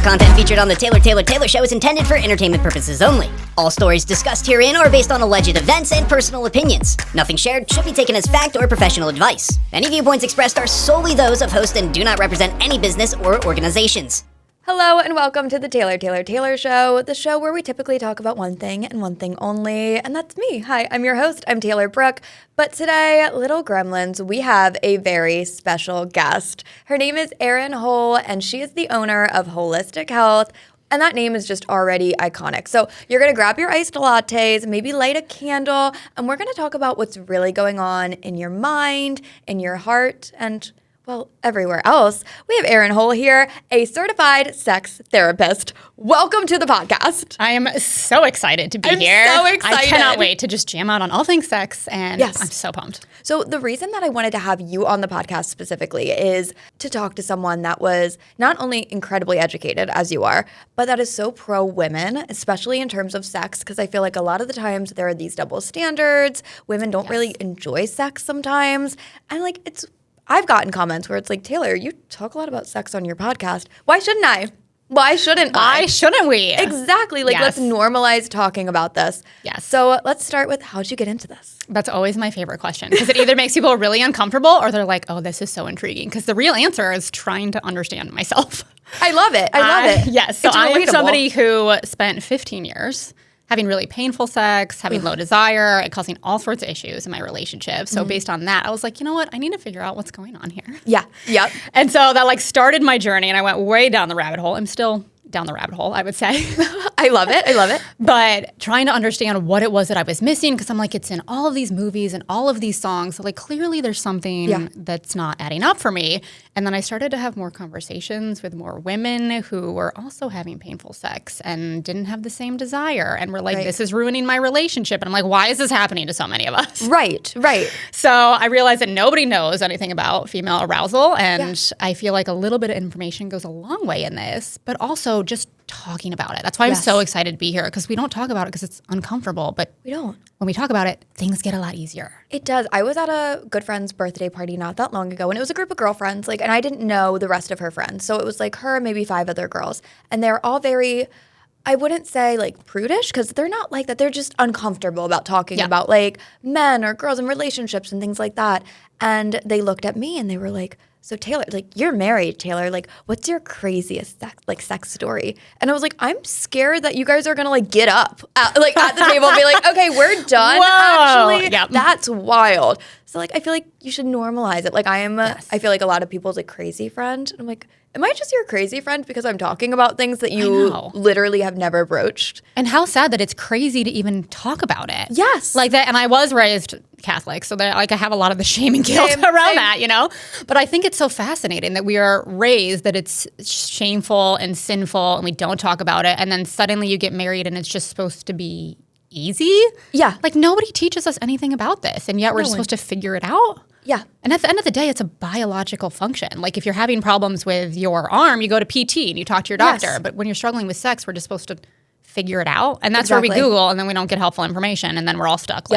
All content featured on the Taylor Show is intended for entertainment purposes only. All stories discussed herein are based on alleged events and personal opinions. Nothing shared should be taken as fact or professional advice. Any viewpoints expressed are solely those of host and do not represent any business or organizations. Hello and welcome to the Taylor Show, the show where we typically talk about one thing and one thing only, and that's me. Hi, I'm your host, I'm Taylor Brooke, but today, little gremlins, we have a very special guest. Her name is Erinn Hoel, and she is the owner of Hoelistic Health, and that name is just already iconic. So you're going to grab your iced lattes, maybe light a candle, and we're going to talk about what's really going on in your mind, in your heart, and everywhere else. We have Erinn Hoel here, a certified sex therapist. Welcome to the podcast. I am so excited to be here. I'm so excited. I cannot wait to just jam out on all things sex, and Yes. I'm so pumped. So the reason that I wanted to have you on the podcast specifically is to talk to someone that was not only incredibly educated, as you are, but that is so pro-women, especially in terms of sex, because I feel like a lot of the times there are these double standards. Women don't really enjoy sex sometimes. And I've gotten comments where it's like, Taylor, you talk a lot about sex on your podcast. Why shouldn't I? Why shouldn't I? Why shouldn't we? Exactly. Let's normalize talking about this. Yes. So let's start with, how'd you get into this? That's always my favorite question, because it either makes people really uncomfortable or they're like, oh, this is so intriguing. Because the real answer is trying to understand myself. I love it. I love it. Yes. So It's I am relatable. somebody who spent 15 years having really painful sex, having low desire, and causing all sorts of issues in my relationship. So based on that, I was like, you know what? I need to figure out what's going on here. Yeah. Yep. And so that started my journey, and I went way down the rabbit hole. I'm still down the rabbit hole, I would say. I love it. I love it. But trying to understand what it was that I was missing, because I'm like, it's in all of these movies and all of these songs. So clearly there's something that's not adding up for me. And then I started to have more conversations with more women who were also having painful sex and didn't have the same desire. And were like, this is ruining my relationship. And I'm like, why is this happening to so many of us? Right. So I realized that nobody knows anything about female arousal. And I feel like a little bit of information goes a long way in this, but also just talking about it. That's why I'm so excited to be here, because we don't talk about it because it's uncomfortable. But We don't. when we talk about it, things get a lot easier. It does. I was at a good friend's birthday party not that long ago, and it was a group of girlfriends, and I didn't know the rest of her friends. So it was her, maybe 5 other girls. And they're all very, I wouldn't say prudish, because they're not like that. They're just uncomfortable about talking about men or girls and relationships and things like that. And they looked at me and they were like, so Taylor, you're married, Taylor. What's your craziest sex story? And I was like, I'm scared that you guys are gonna get up at the table and be like, okay, we're done. Whoa. Actually, that's wild. So I feel like you should normalize it. I feel like a lot of people's crazy friend. And I'm like, am I just your crazy friend because I'm talking about things that you literally have never broached? And how sad that it's crazy to even talk about it. Yes. Like that. And I was raised Catholic, so that I have a lot of the shame and guilt around that, But I think it's so fascinating that we are raised that it's shameful and sinful and we don't talk about it. And then suddenly you get married and it's just supposed to be easy. Yeah. Nobody teaches us anything about this, and yet we're just supposed to figure it out. Yeah. And at the end of the day, it's a biological function. If you're having problems with your arm, you go to PT and you talk to your doctor. Yes. But when you're struggling with sex, we're just supposed to figure it out. And that's where we Google, and then we don't get helpful information, and then we're all stuck.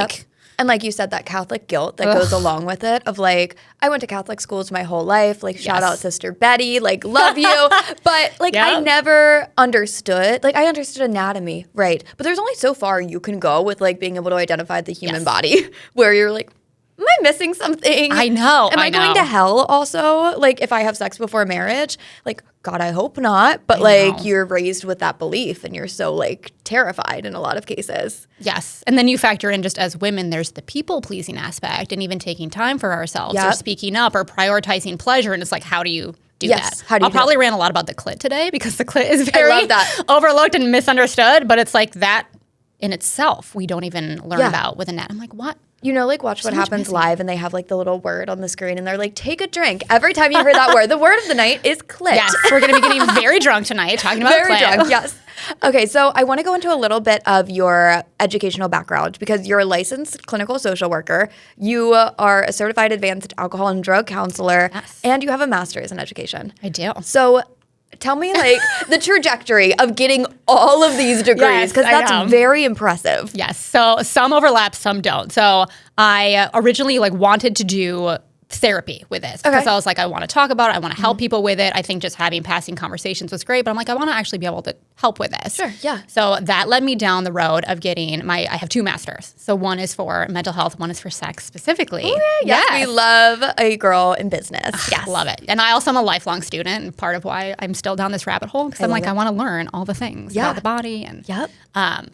And like you said, that Catholic guilt that goes along with it of I went to Catholic schools my whole life, shout out Sister Betty, love you. But I never understood, I understood anatomy, right? But there's only so far you can go with being able to identify the human body where you're am I missing something? I know. Am I going to hell also? If I have sex before marriage? God, I hope not. But you're raised with that belief and you're so terrified in a lot of cases. Yes. And then you factor in, just as women, there's the people-pleasing aspect and even taking time for ourselves or speaking up or prioritizing pleasure. And it's how do you do that? How do you I'll probably rant a lot about the clit today, because the clit is I very love that. overlooked and misunderstood. But it's that in itself we don't even learn about with a net. I'm like, what? Watch What Happens Live, and they have the little word on the screen, and they're take a drink. Every time you hear that word, the word of the night is clit. Yes, we're going to be getting very drunk tonight talking about very clit. drunk, yes. Okay, so I want to go into a little bit of your educational background, because you're a licensed clinical social worker, you are a certified advanced alcohol and drug counselor, and you have a master's in education. I do. So tell me the trajectory of getting all of these degrees, because that's very impressive. Yes. So some overlap, some don't. So I originally wanted to do therapy with this because I was like, I want to talk about it. I want to help people with it. I think just having passing conversations was great, but I'm like, I want to actually be able to help with this. Sure, yeah. So that led me down the road of getting I have 2 masters. So one is for mental health, one is for sex specifically. Oh, yeah. Yes, we love a girl in business. Yes. Love it. And I also am a lifelong student, and part of why I'm still down this rabbit hole because I'm like, I want to learn all the things about the body. And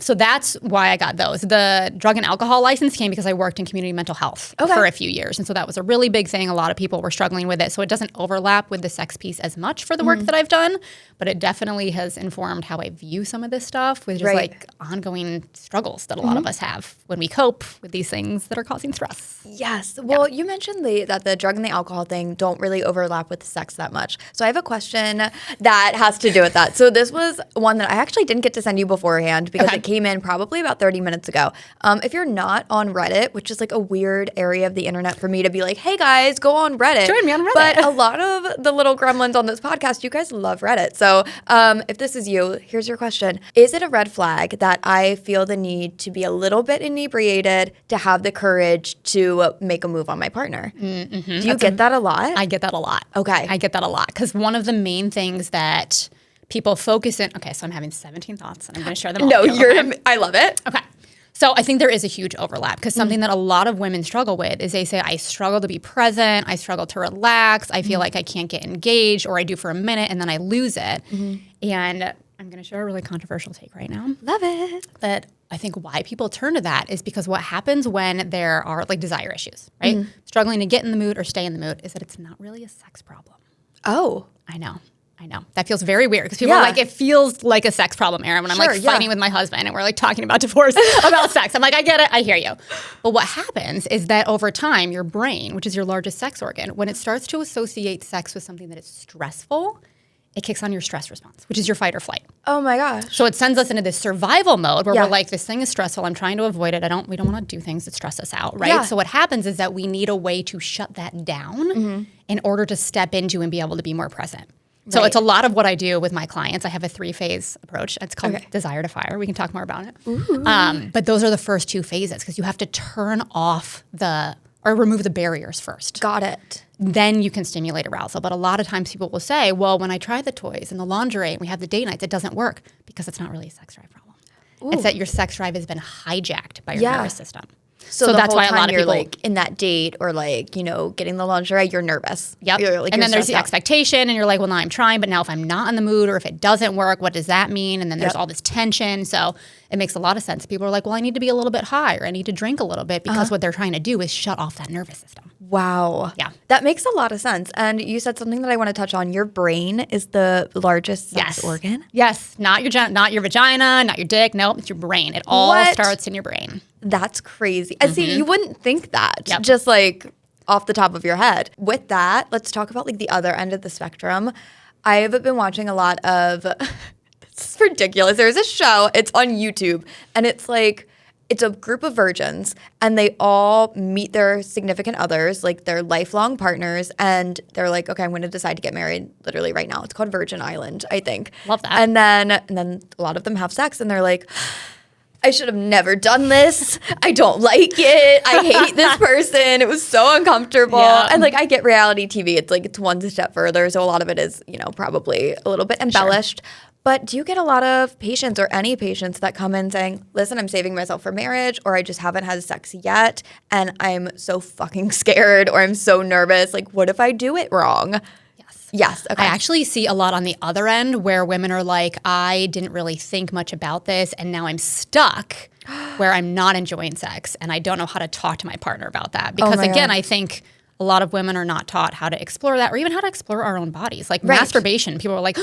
so that's why I got those. The drug and alcohol license came because I worked in community mental health for a few years. And so that was a really big thing. A lot of people were struggling with it. So it doesn't overlap with the sex piece as much for the work that I've done, but it definitely has informed how I view some of this stuff with just like ongoing struggles that a lot of us have when we cope with these things that are causing stress. Yes. Well, you mentioned that the drug and the alcohol thing don't really overlap with sex that much. So I have a question that has to do with that. So this was one that I actually didn't get to send you beforehand because it came in probably about 30 minutes ago. If you're not on Reddit, which is like a weird area of the internet for me to be like, hey guys, go on Reddit. Join me on Reddit. But a lot of the little gremlins on this podcast, you guys love Reddit. So if this is you, here's your question. Is it a red flag that I feel the need to be a little bit inebriated to have the courage to make a move on my partner? Do you get that a lot? I get that a lot. Okay. I get that a lot because one of the main things that people focus in, so I'm having 17 thoughts and I'm going to share them all. No, I love it. Okay. So I think there is a huge overlap because something that a lot of women struggle with is they say, I struggle to be present, I struggle to relax, I feel like I can't get engaged, or I do for a minute and then I lose it. And I'm going to share a really controversial take right now. Love it. That I think why people turn to that is because what happens when there are like desire issues, right? Struggling to get in the mood or stay in the mood is that it's not really a sex problem. Oh. I know. That feels very weird because people are like, it feels like a sex problem, Erinn, when I'm like fighting with my husband and we're like talking about divorce about sex. I'm like, I get it. I hear you. But what happens is that over time, your brain, which is your largest sex organ, when it starts to associate sex with something that is stressful, it kicks on your stress response, which is your fight or flight. Oh my gosh. So it sends us into this survival mode where we're like, this thing is stressful. I'm trying to avoid it. We don't want to do things that stress us out, right? So what happens is that we need a way to shut that down in order to step into and be able to be more present. So it's a lot of what I do with my clients. I have a 3-phase approach. It's called Desire to Fire. We can talk more about it. But those are the first 2 phases because you have to turn off or remove the barriers first. Got it. Then you can stimulate arousal. But a lot of times people will say, well, when I try the toys and the lingerie and we have the date nights, it doesn't work because it's not really a sex drive problem. It's that your sex drive has been hijacked by your nervous system. So that's why a lot of people like in that date or like, getting the lingerie, you're nervous. Yep. And then there's the expectation and you're like, well, now I'm trying, but now if I'm not in the mood or if it doesn't work, what does that mean? And then there's all this tension. So it makes a lot of sense. People are like, well, I need to be a little bit high or I need to drink a little bit because what they're trying to do is shut off that nervous system. Wow. Yeah. That makes a lot of sense. And you said something that I want to touch on. Your brain is the largest sex organ? Yes. Not your vagina, not your dick. Nope. It's your brain. It all starts in your brain. That's crazy. And see, you wouldn't think that just like off the top of your head. With that, let's talk about like the other end of the spectrum. I have been watching a lot of, this is ridiculous. There's a show, it's on YouTube, and it's a group of virgins, and they all meet their significant others, like their lifelong partners, and they're like, okay, I'm going to decide to get married literally right now. It's called Virgin Island, I think. Love that. And then a lot of them have sex, and they're like, I should have never done this. I don't like it. I hate this person. It was so uncomfortable. Yeah. And like, I get reality TV. It's like, it's one step further. So a lot of it is, probably a little bit embellished. Sure. But do you get a lot of patients or any patients that come in saying, listen, I'm saving myself for marriage, or I just haven't had sex yet and I'm so fucking scared, or I'm so nervous. Like, what if I do it wrong? Yes. Okay. I actually see a lot on the other end where women are like, I didn't really think much about this and now I'm stuck where I'm not enjoying sex and I don't know how to talk to my partner about that. Because again, I think a lot of women are not taught how to explore that or even how to explore our own bodies. Like masturbation, people are like,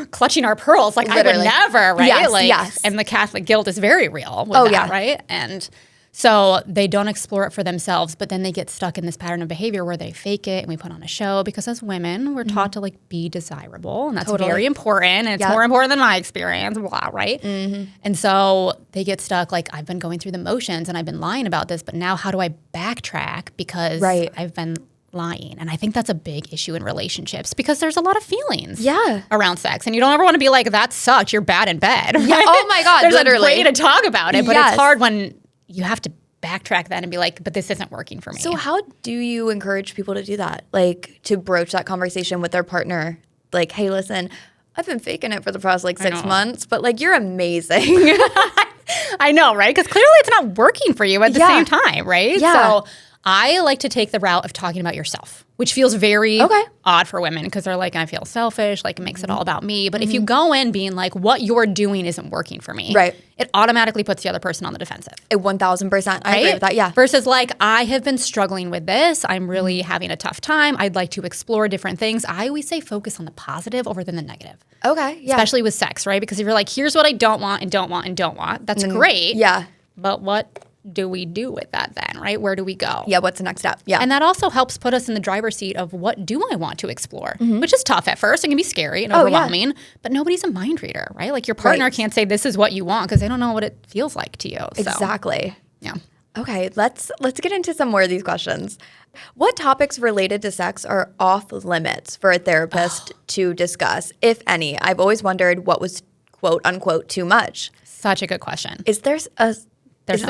clutching our pearls. Like, literally. I would never, right? Yes. And the Catholic guilt is very real with that, right? And so they don't explore it for themselves, but then they get stuck in this pattern of behavior where they fake it and we put on a show because as women, we're taught to like be desirable and that's very important and it's more important than my experience, blah, right? And so they get stuck like I've been going through the motions and I've been lying about this, but now how do I backtrack because I've been lying? And I think that's a big issue in relationships because there's a lot of feelings around sex and you don't ever want to be like, that sucked, you're bad in bed. Right? Yeah. Oh my God, there's literally. a way to talk about it, but it's hard when you have to backtrack then and be like, but this isn't working for me. So how do you encourage people to do that? Like to broach that conversation with their partner? Like, hey, listen, I've been faking it for the past like 6 months, but like you're amazing. I know, right? Because clearly it's not working for you at the same time, right? Yeah. So I like to take the route of talking about yourself, which feels very odd for women because they're like, I feel selfish, like it makes it all about me. But if you go in being like, what you're doing isn't working for me, it automatically puts the other person on the defensive. 1,000%. I agree with that, yeah. Versus like, I have been struggling with this. I'm really having a tough time. I'd like to explore different things. I always say focus on the positive over than the negative. Okay, yeah. Especially with sex, right? Because if you're like, here's what I don't want and don't want and don't want, that's great. Yeah. But what do we do with that then, right? Where do we go? Yeah, what's the next step? Yeah. And that also helps put us in the driver's seat of what do I want to explore, which is tough at first. It can be scary and overwhelming, but nobody's a mind reader, right? Like your partner can't say this is what you want because they don't know what it feels like to you. Exactly. Yeah. Okay, let's get into some more of these questions. What topics related to sex are off limits for a therapist to discuss, if any? I've always wondered what was quote unquote too much. Such a good question. Is there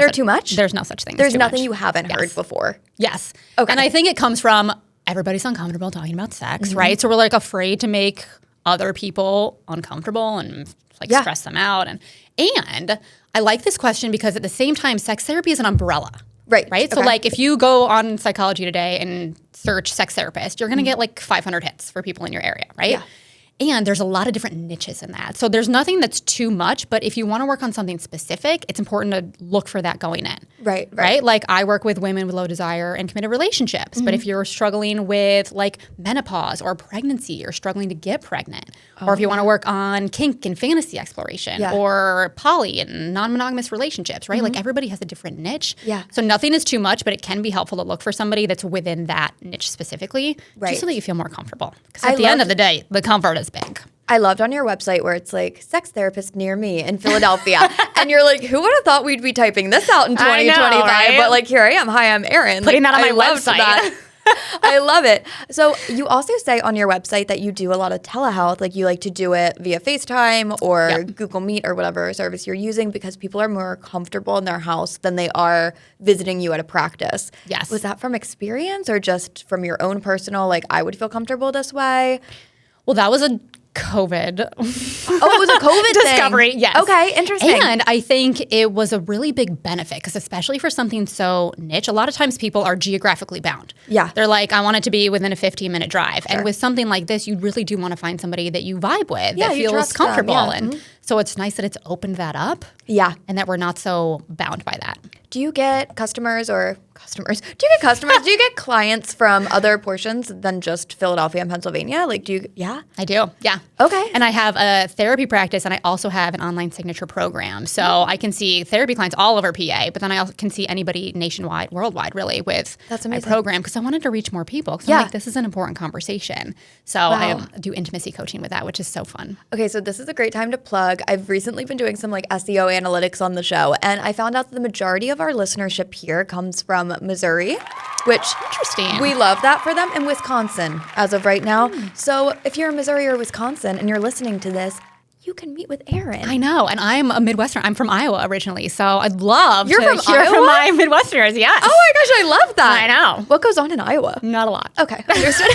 too much? There's no such thing. There's as too nothing much. you haven't heard before. Yes. Okay. And I think it comes from everybody's uncomfortable talking about sex, right? So we're like afraid to make other people uncomfortable and like stress them out. And I like this question because at the same time, sex therapy is an umbrella. Right. Okay. So like if you go on Psychology Today and search sex therapist, you're going to get like 500 hits for people in your area, right? Yeah. And there's a lot of different niches in that. So there's nothing that's too much, but if you want to work on something specific, it's important to look for that going in. Right? Like I work with women with low desire and committed relationships. But if you're struggling with like menopause or pregnancy or struggling to get pregnant, or if you want to work on kink and fantasy exploration or poly and non-monogamous relationships, right? Like everybody has a different niche. Yeah. So nothing is too much, but it can be helpful to look for somebody that's within that niche specifically, just so that you feel more comfortable. Because at the end of the day, the comfort is big. I loved on your website where it's like sex therapist near me in Philadelphia. And you're like, who would have thought we'd be typing this out in 2025? Right? But like, here I am. Hi, I'm Erinn. Putting that on my website. website. I love it. So you also say on your website that you do a lot of telehealth. Like you like to do it via FaceTime or Google Meet or whatever service you're using because people are more comfortable in their house than they are visiting you at a practice. Yes. Was that from experience or just from your own personal, like I would feel comfortable this way? Well, that was a COVID. Oh, it was a COVID discovery. thing. Yes. Okay, interesting. And I think it was a really big benefit because especially for something so niche, a lot of times people are geographically bound. Yeah. They're like, I want it to be within a 15-minute drive. And with something like this, you really do want to find somebody that you vibe with, that feels comfortable. Them, so it's nice that it's opened that up. Yeah. And that we're not so bound by that. Do you get customers? Do you get clients from other portions than just Philadelphia and Pennsylvania? Like, I do, yeah. Okay. And I have a therapy practice, and I also have an online signature program. So I can see therapy clients all over PA, but then I also can see anybody nationwide, worldwide, really, with my program because I wanted to reach more people. Because I'm like, this is an important conversation. So I do intimacy coaching with that, which is so fun. Okay, so this is a great time to plug. I've recently been doing some like SEO analytics on the show, and I found out that the majority of our listenership here comes from Missouri, which interesting. We love that for them, and Wisconsin as of right now. So if you're in Missouri or Wisconsin and you're listening to this, you can meet with Erinn. I know, and I'm a Midwestern. I'm from Iowa originally, so I'd love to from hear Iowa? from my Midwesterners. Yes. Oh my gosh, I love that. I know. What goes on in Iowa? Not a lot. Okay, understood.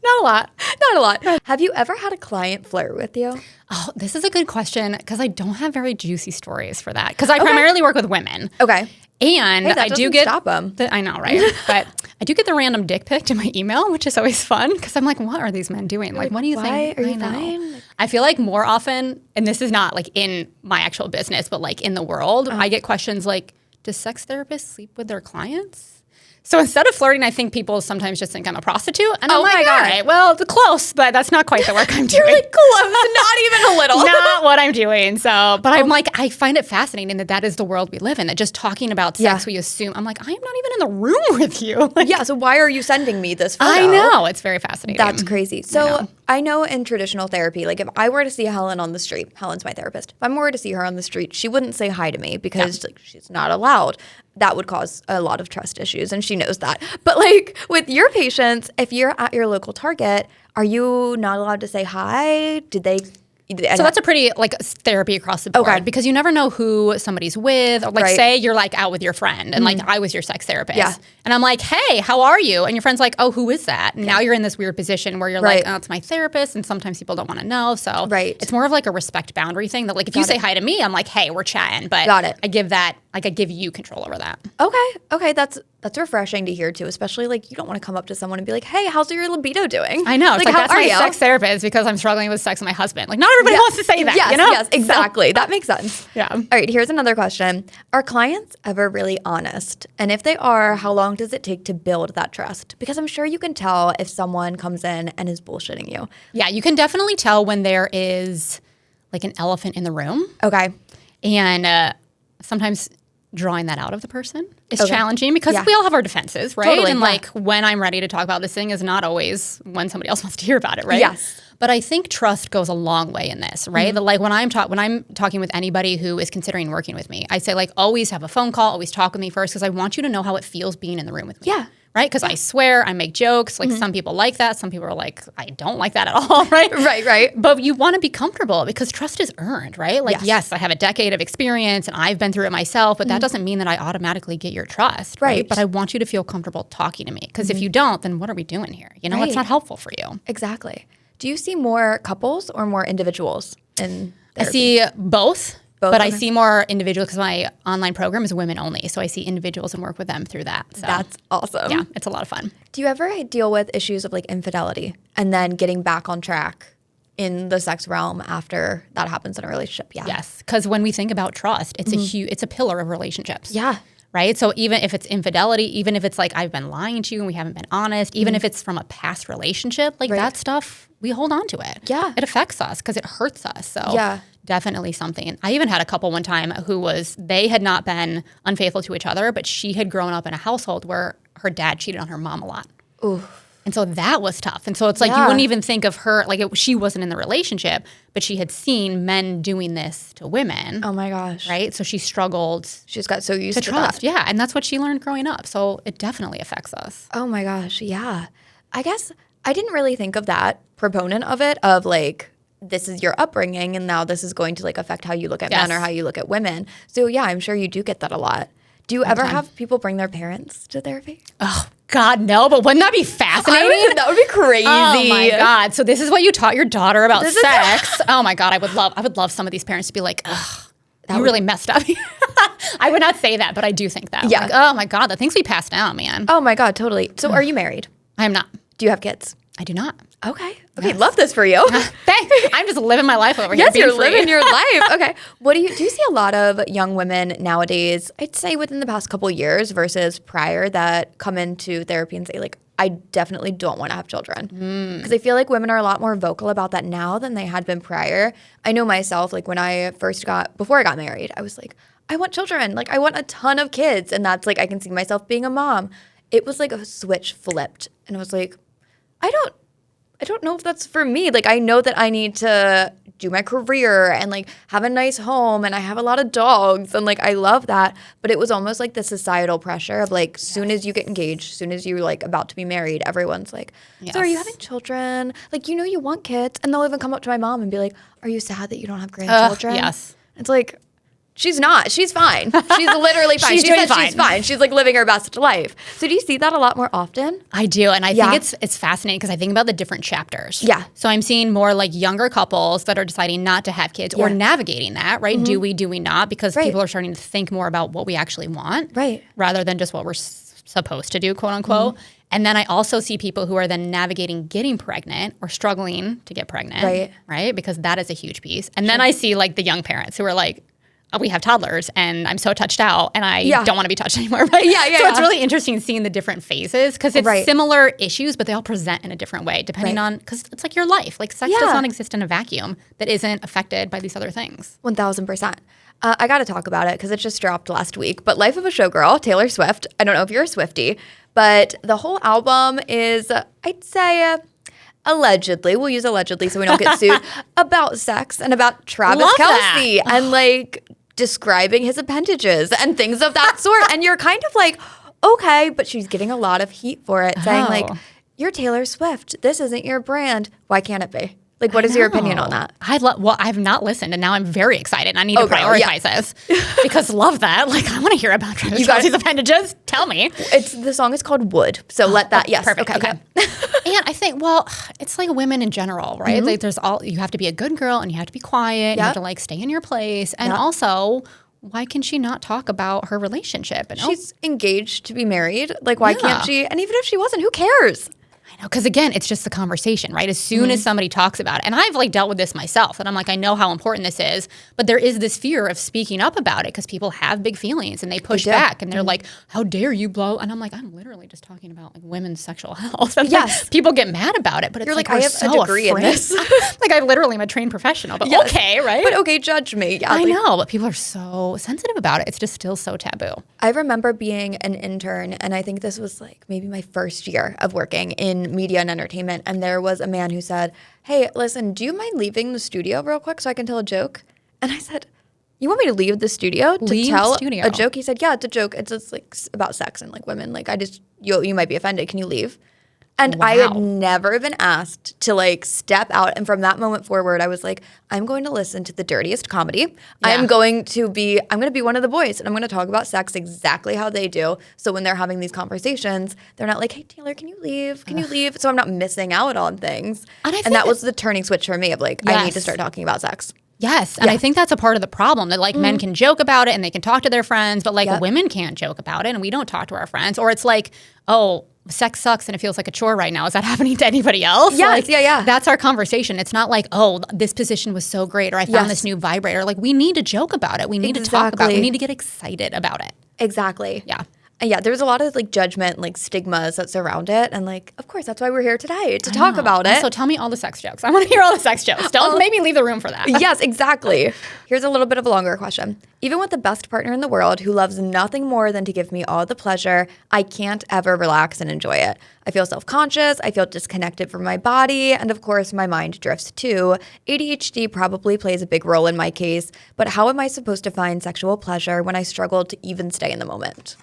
Not a lot. Not a lot. Have you ever had a client flirt with you? Oh, this is a good question because I don't have very juicy stories for that because I primarily work with women. Okay. And that I do get stop them. I know, right? But I do get the random dick pic to my email, which is always fun because I'm like, what are these men doing? Like, what do you think? Are you fine? I feel like more often, and this is not like in my actual business, but like in the world, I get questions like, does sex therapists sleep with their clients? So instead of flirting, I think people sometimes just think I'm a prostitute. And I'm like, all right, well, close, but that's not quite the work I'm doing. You're like, close, not even a little. Not what I'm doing. So, but I'm like, I find it fascinating that is the world we live in, that just talking about sex, we assume, I'm like, I am not even in the room with you. Like, so why are you sending me this photo? I know. It's very fascinating. That's crazy. So I know in traditional therapy, like if I were to see Helen on the street, Helen's my therapist. If I were to see her on the street, she wouldn't say hi to me because like she's not allowed. That would cause a lot of trust issues, and she knows that. But like with your patients, if you're at your local Target, are you not allowed to say hi? Did they So that's a pretty like therapy across the board because you never know who somebody's with. Or like say you're like out with your friend and like I was your sex therapist and I'm like, hey, how are you? And your friend's like, oh, who is that? And now you're in this weird position where you're like, oh, it's my therapist. And sometimes people don't want to know. So it's more of like a respect boundary thing that like if you say hi to me, I'm like, hey, we're chatting. But I give you control over that. Okay. That's refreshing to hear too, especially like you don't want to come up to someone and be like, hey, how's your libido doing? I know. It's like that's my sex therapist because I'm struggling with sex with my husband. Like not everybody wants to say that, you know? Yes, exactly. That makes sense. Yeah. All right, here's another question. Are clients ever really honest? And if they are, how long does it take to build that trust? Because I'm sure you can tell if someone comes in and is bullshitting you. Yeah, you can definitely tell when there is like an elephant in the room. Okay. And sometimes drawing that out of the person is challenging because we all have our defenses, right? Totally, and like when I'm ready to talk about this thing is not always when somebody else wants to hear about it, right? Yes. But I think trust goes a long way in this, right? That like when I'm talking with anybody who is considering working with me, I say like always have a phone call, always talk with me first because I want you to know how it feels being in the room with me. Yeah. Right? Because I swear, I make jokes. Like some people like that. Some people are like, I don't like that at all, right? Right. But you want to be comfortable because trust is earned, right? Like, yes, I have a decade of experience and I've been through it myself, but that doesn't mean that I automatically get your trust, right? But I want you to feel comfortable talking to me because if you don't, then what are we doing here? You know, it's not helpful for you. Exactly. Do you see more couples or more individuals in therapy? I see both. But I see more individuals because my online program is women only. So I see individuals and work with them through that. So, that's awesome. Yeah, it's a lot of fun. Do you ever deal with issues of like infidelity and then getting back on track in the sex realm after that happens in a relationship? Yeah. Yes, because when we think about trust, it's it's a pillar of relationships. Yeah. Right? So even if it's infidelity, even if it's like I've been lying to you and we haven't been honest, even if it's from a past relationship, like that stuff, we hold on to it. Yeah. It affects us because it hurts us. So definitely something. I even had a couple one time they had not been unfaithful to each other, but she had grown up in a household where her dad cheated on her mom a lot. Ooh. And so that was tough. And so it's like you wouldn't even think of her, like she wasn't in the relationship, but she had seen men doing this to women. Oh my gosh. Right? So she struggled. She just got so used to trust. that. Yeah. And that's what she learned growing up. So it definitely affects us. Oh my gosh. Yeah. I guess I didn't really think of that proponent of it, of like, this is your upbringing and now this is going to like affect how you look at men or how you look at women. So yeah, I'm sure you do get that a lot. Do you ever have people bring their parents to therapy? Oh, God, no. But wouldn't that be fascinating? That would be crazy. Oh, my God. So this is what you taught your daughter about sex. Oh, my God. I would love some of these parents to be like, ugh, you really messed up. I would not say that, but I do think that. Yeah. Like, oh, my God. The things we pass down, man. Oh, my God. Totally. So are you married? I am not. Do you have kids? I do not. Okay. Love this for you. Thanks. I'm just living my life over here. Yes, you're living your life. Okay. Do you see a lot of young women nowadays, I'd say within the past couple of years versus prior, that come into therapy and say like, I definitely don't want to have children? Because I feel like women are a lot more vocal about that now than they had been prior. I know myself, like when before I got married, I was like, I want children. Like I want a ton of kids. And that's like, I can see myself being a mom. It was like a switch flipped. And I was like, I don't know if that's for me. Like, I know that I need to do my career and like have a nice home and I have a lot of dogs and like I love that. But it was almost like the societal pressure of like, soon as you get engaged, soon as you're like about to be married, everyone's like, so are you having children? Like, you know, you want kids. And they'll even come up to my mom and be like, are you sad that you don't have grandchildren? Yes. It's like, she's not. She's fine. She's literally fine. She's fine. She's like living her best life. So do you see that a lot more often? I do. And I think it's fascinating because I think about the different chapters. Yeah. So I'm seeing more like younger couples that are deciding not to have kids or navigating that, right? Do we not? Because people are starting to think more about what we actually want. Right. Rather than just what we're supposed to do, quote unquote. And then I also see people who are then navigating getting pregnant or struggling to get pregnant. Right. Because that is a huge piece. And then I see like the young parents who are like, we have toddlers and I'm so touched out and I don't want to be touched anymore, right? So it's really interesting seeing the different phases because it's similar issues, but they all present in a different way depending on, because it's like your life. Like sex does not exist in a vacuum that isn't affected by these other things. 1000%. I got to talk about it because it just dropped last week, but Life of a Showgirl, Taylor Swift, I don't know if you're a Swiftie, but the whole album is, I'd say, allegedly, we'll use allegedly so we don't get sued, about sex and about Travis Kelce and like describing his appendages and things of that sort. And you're kind of like, okay, but she's getting a lot of heat for it, saying like, you're Taylor Swift. This isn't your brand. Why can't it be? Like, what is your opinion on that? Well, I've not listened, and now I'm very excited. And I need to prioritize this because love that. Like, I want to hear about Travis Kelce's appendages. Tell me. The song is called Wood. So let that, yes. Perfect. Okay. And I think, well, it's like women in general, right? Like you have to be a good girl and you have to be quiet. You have to like stay in your place. And also, why can she not talk about her relationship? And she's engaged to be married. Like, why can't she? And even if she wasn't, who cares? I know, because again, it's just the conversation, right? As soon as somebody talks about it, and I've like dealt with this myself, and I'm like, I know how important this is, but there is this fear of speaking up about it because people have big feelings and they push back and they're like, how dare you blow? And I'm like, I'm literally just talking about like women's sexual health. And like, people get mad about it, but it's you're like I have a degree in this. Like I literally am a trained professional, but okay, right? But okay, judge me. Yeah, I know, but people are so sensitive about it. It's just still so taboo. I remember being an intern, and I think this was like maybe my first year of working in media and entertainment, and there was a man who said, hey, listen, do you mind leaving the studio real quick so I can tell a joke? And I said, you want me to leave the studio to tell a joke? He said, yeah, it's a joke. It's just like about sex and like women. Like you might be offended. Can you leave? And I had never been asked to like step out. And from that moment forward, I was like, I'm going to listen to the dirtiest comedy. Yeah. I'm going to be one of the boys, and I'm going to talk about sex exactly how they do. So when they're having these conversations, they're not like, hey, Taylor, can you leave? Can you leave? So I'm not missing out on things. And that was the turning switch for me of like, I need to start talking about sex. Yes. And I think that's a part of the problem that like men can joke about it and they can talk to their friends, but like women can't joke about it and we don't talk to our friends. Or it's like, oh, sex sucks and it feels like a chore right now. Is that happening to anybody else? Yes, like, that's our conversation. It's not like, oh, this position was so great or I found this new vibrator. Like we need to joke about it. We need to talk about it. We need to get excited about it. Exactly. Yeah. Yeah, there's a lot of like judgment, like stigmas that surround it. And like, of course, that's why we're here today, to talk about it. So tell me all the sex jokes. I want to hear all the sex jokes. Don't make me leave the room for that. Yes, exactly. Here's a little bit of a longer question. Even with the best partner in the world who loves nothing more than to give me all the pleasure, I can't ever relax and enjoy it. I feel self-conscious, I feel disconnected from my body, and of course my mind drifts too. ADHD probably plays a big role in my case, but how am I supposed to find sexual pleasure when I struggle to even stay in the moment?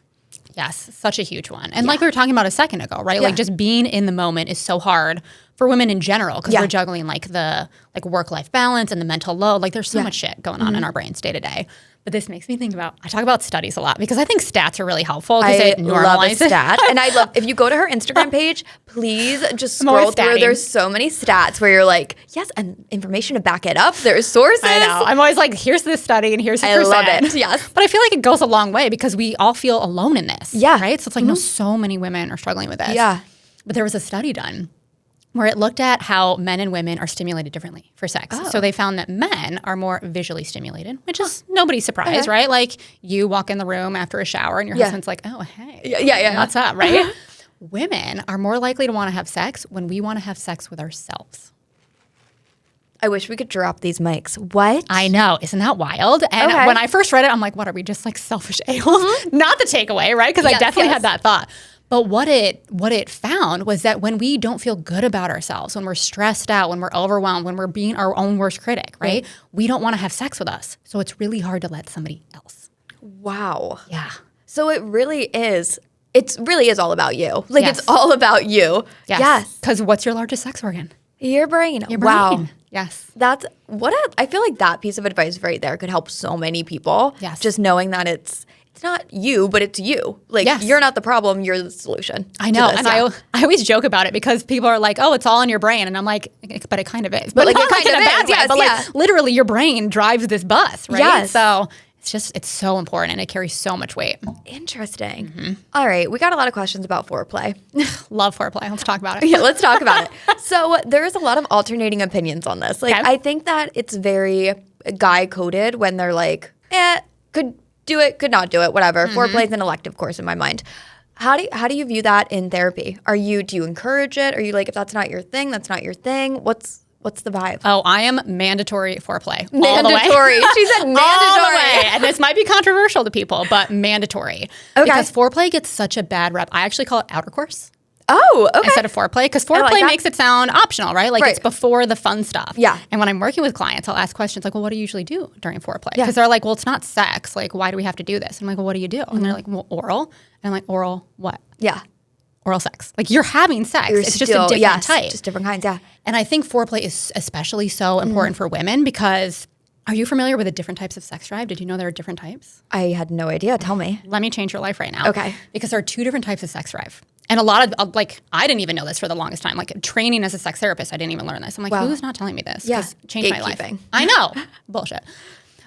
Yes, such a huge one. And like we were talking about a second ago, right? Like just being in the moment is so hard for women in general because we're juggling like the like work-life balance and the mental load. Like there's so much shit going on in our brains day to day. But this makes me think about, I talk about studies a lot because I think stats are really helpful because it normalizes. Love a stat. And I love, if you go to her Instagram page, please just scroll through. There's so many stats where you're like, yes, and information to back it up. There's sources. I know. I'm always like, here's this study and here's the percent. I love it. Yes. But I feel like it goes a long way because we all feel alone in this. Yeah. Right? So it's like, no, so many women are struggling with this. Yeah. But there was a study done where it looked at how men and women are stimulated differently for sex. So they found that men are more visually stimulated, which is nobody's surprise, right? Like you walk in the room after a shower and your husband's like, oh, hey, what's up, right? Women are more likely to want to have sex when we want to have sex with ourselves. I wish we could drop these mics. What? I know. Isn't that wild? And when I first read it, I'm like, what, are we just like selfish a-holes? Not the takeaway, right? Because I definitely had that thought. But what it found was that when we don't feel good about ourselves, when we're stressed out, when we're overwhelmed, when we're being our own worst critic, right? We don't want to have sex with us. So it's really hard to let somebody else. Wow. Yeah. So it really is all about you. Like it's all about you. Yes. Because what's your largest sex organ? Your brain. Your brain. Wow. Yes. I feel like that piece of advice right there could help so many people. Yes. Just knowing that it's not you, but it's you. Like you're not the problem, you're the solution. I know. And I always joke about it because people are like, oh, it's all in your brain. And I'm like, but it kind of is. But like it kind of is. Yes, but like literally your brain drives this bus, right? Yes. So it's so important and it carries so much weight. Interesting. Mm-hmm. All right. We got a lot of questions about foreplay. Love foreplay. Let's talk about it. Yeah, let's talk about it. So there's a lot of alternating opinions on this. Like I think that it's very guy coded when they're like, could do it, could not do it, whatever. Foreplay is an elective course in my mind. How do you view that in therapy? Do you encourage it? Are you like, if that's not your thing, that's not your thing? What's the vibe? Oh, I am mandatory foreplay. Mandatory. All the way. She said mandatory. All the way. And this might be controversial to people, but mandatory. Okay. Because foreplay gets such a bad rep. I actually call it outer course. Oh, okay. Instead of foreplay, because foreplay makes it sound optional, right? Like it's before the fun stuff. Yeah. And when I'm working with clients, I'll ask questions like, well, what do you usually do during foreplay? Because they're like, well, it's not sex. Like, why do we have to do this? I'm like, well, what do you do? And they're like, well, oral. And I'm like, oral what? Yeah. oral sex. Like you're having sex. You're it's just a different type. Just different kinds, yeah. And I think foreplay is especially so important for women because are you familiar with the different types of sex drive? Did you know there are different types? I had no idea. Tell me. Let me change your life right now. Okay. Because there are 2 different types of sex drive. And a lot of, like, I didn't even know this for the longest time. Like, training as a sex therapist, I didn't even learn this. I'm like, Wow. who's not telling me this? Yeah. 'Cause it changed my life. Gatekeeping. I know. Bullshit.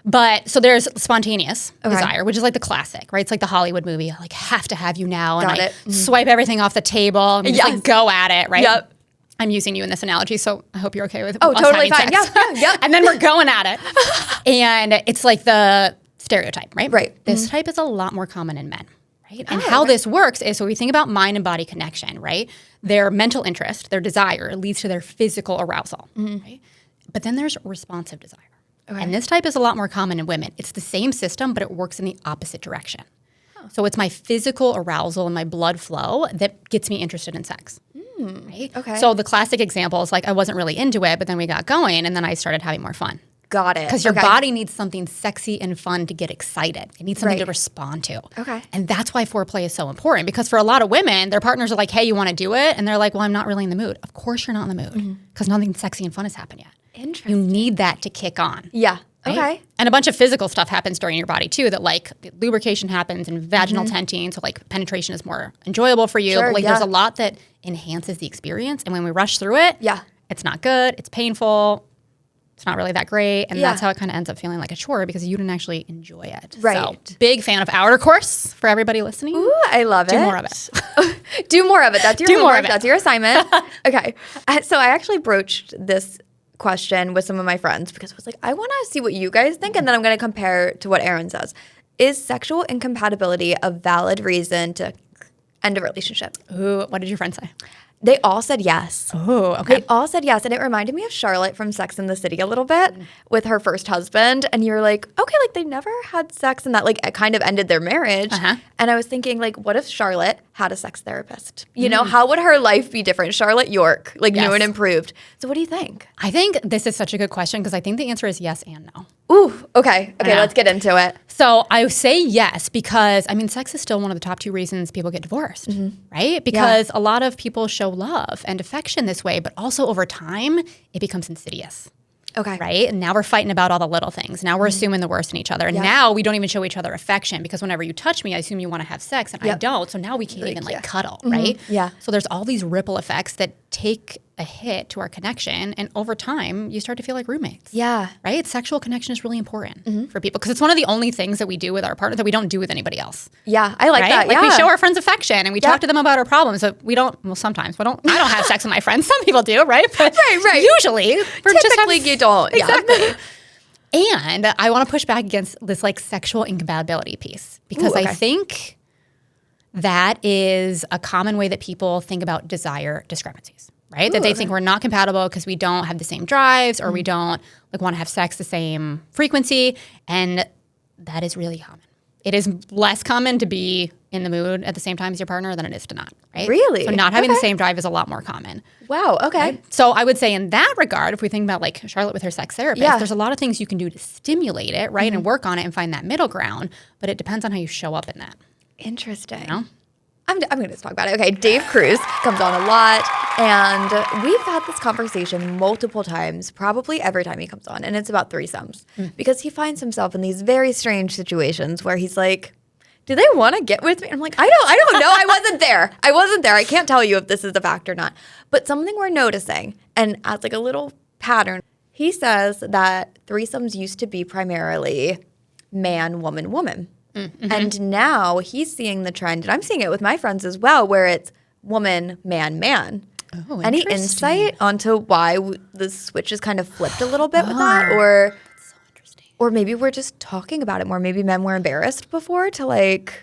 But so there's spontaneous desire, which is like the classic, right? It's like the Hollywood movie. I like have to have you now. Got and I it. swipe everything off the table and just like go at it, right? Yep. I'm using you in this analogy, so I hope you're okay with Oh, us totally having fine. sex. Yeah, yeah. And then we're going at it. And it's like the stereotype, right? Right. This type is a lot more common in men, right? And how this works is, so we think about mind and body connection, right? Their mental interest, their desire leads to their physical arousal, right? But then there's responsive desire. Okay. And this type is a lot more common in women. It's the same system, but it works in the opposite direction. So it's my physical arousal and my blood flow that gets me interested in sex. Right? Okay. So the classic example is like I wasn't really into it, but then we got going and then I started having more fun. Got it. Because your body needs something sexy and fun to get excited. It needs something to Right. respond to. Okay. And that's why foreplay is so important because for a lot of women, their partners are like, hey, you want to do it? And they're like, well, I'm not really in the mood. Of course you're not in the mood because nothing sexy and fun has happened yet. Interesting. You need that to kick on. Yeah. Right? Okay. And a bunch of physical stuff happens during your body too, that like lubrication happens and vaginal tenting. So like penetration is more enjoyable for you. Sure, But like yeah. there's a lot that enhances the experience. And when we rush through it, Yeah. it's not good. It's painful. It's not really that great. And Yeah. that's how it kind of ends up feeling like a chore because you didn't actually enjoy it. Right. So big fan of outer course for everybody listening. Ooh, I love it. Do more of it. Do more of it. That's your Do more homework. of it. That's your assignment. Okay. So I actually broached this question with some of my friends because I was like, I want to see what you guys think, and then I'm going to compare to what Erinn says. Is sexual incompatibility a valid reason to end a relationship? Ooh, what did your friend say? They all said yes. Oh, okay. They all said yes. And it reminded me of Charlotte from Sex and the City a little bit with her first husband. And you're like, okay, like they never had sex and that like it kind of ended their marriage. And I was thinking like, what if Charlotte had a sex therapist? You know, how would her life be different? Charlotte York, like new and improved. So what do you think? I think this is such a good question because I think the answer is yes and no. Ooh, okay. Okay, Yeah. let's get into it. So I say yes because, I mean, sex is still one of the top 2 reasons people get divorced, right? Because a lot of people show love and affection this way, but also over time, it becomes insidious. Okay. Right? And now we're fighting about all the little things. Now we're assuming the worst in each other. And now we don't even show each other affection because whenever you touch me, I assume you want to have sex and I don't. So now we can't even like cuddle, right? Yeah. So there's all these ripple effects that take a hit to our connection. And over time, you start to feel like roommates. Yeah. Right? Sexual connection is really important for people because it's one of the only things that we do with our partner that we don't do with anybody else. Yeah, I like Right? that. Like yeah. we show our friends affection and we talk to them about our problems. But we don't, well, sometimes. I don't have sex with my friends. Some people do, right? But Right. usually, we're Typically you don't. Exactly. And I want to push back against this like sexual incompatibility piece because Ooh, okay. I think that is a common way that people think about desire discrepancies, right? That they think we're not compatible because we don't have the same drives or we don't like want to have sex the same frequency. And that is really common. It is less common to be in the mood at the same time as your partner than it is to not, right? Really? So not having the same drive is a lot more common. Wow, okay. So I would say in that regard, if we think about like Charlotte with her sex therapist, Yeah. there's a lot of things you can do to stimulate it, right? And work on it and find that middle ground. But it depends on how you show up in that. Interesting. You know? I'm going to talk about it. Okay, Dave Cruz comes on a lot, and we've had this conversation multiple times, probably every time he comes on, and it's about threesomes because he finds himself in these very strange situations where he's like, do they want to get with me? I'm like, I don't know. I wasn't there. I can't tell you if this is a fact or not. But something we're noticing, and as like a little pattern, he says that threesomes used to be primarily man, woman, woman. And now he's seeing the trend, and I'm seeing it with my friends as well, where it's woman, man, man. Oh, Any interesting. insight onto why the switch is kind of flipped a little bit with that? Or So interesting. or maybe we're just talking about it more. Maybe men were embarrassed before to like,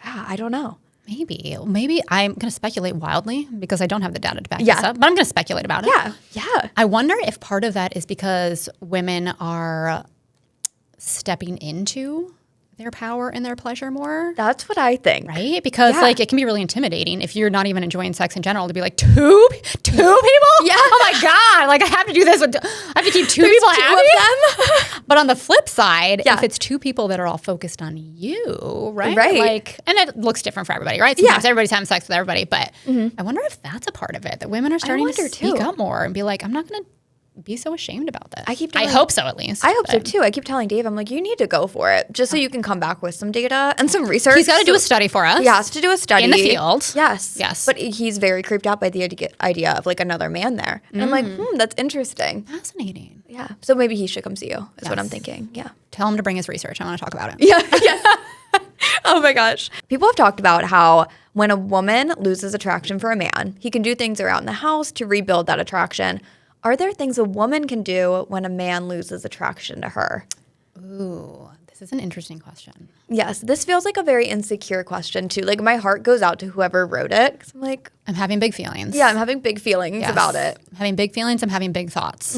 I don't know. Maybe I'm going to speculate wildly because I don't have the data to back Yeah. this up, but I'm going to speculate about it. Yeah. I wonder if part of that is because women are stepping into their power and their pleasure more. That's what I think. Right? Because Yeah. like it can be really intimidating if you're not even enjoying sex in general to be like two people Yeah. Oh my God. Like I have to do this. I have to keep two people happy. Of them. But on the flip side, Yeah. if it's two people that are all focused on you, right? Right. Like, and it looks different for everybody, right? Sometimes everybody's having sex with everybody, but I wonder if that's a part of it, that women are starting to speak up more and be like, I'm not going to be so ashamed about this. I hope so, at least. I hope so too. I keep telling Dave, I'm like, you need to go for it, just so you can come back with some data and some research. He's got to do a study for us. He has to do a study in the field. Yes, Yes. But he's very creeped out by the idea of like another man there, and I'm like, that's interesting. Fascinating. Yeah. So maybe he should come see you. Is what I'm thinking. Yeah. Tell him to bring his research. I want to talk about it. Yeah. Yes. Oh my gosh. People have talked about how when a woman loses attraction for a man, he can do things around the house to rebuild that attraction. Are there things a woman can do when a man loses attraction to her? Ooh, this is an interesting question. Yes, this feels like a very insecure question too. Like my heart goes out to whoever wrote it, 'cause I'm like, I'm having big feelings. yeah, I'm having big feelings about it. I'm having big feelings. I'm having big thoughts.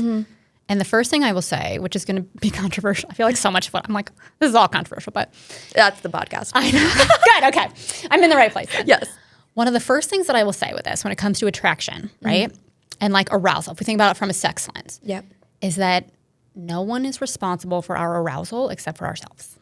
And the first thing I will say, which is going to be controversial, I feel like so much of what I'm like, this is all controversial, but That's the podcast. I know. Good, okay. I'm in the right place then. Yes. One of the first things that I will say with this when it comes to attraction, right? And like arousal, if we think about it from a sex lens, Yep. is that no one is responsible for our arousal except for ourselves.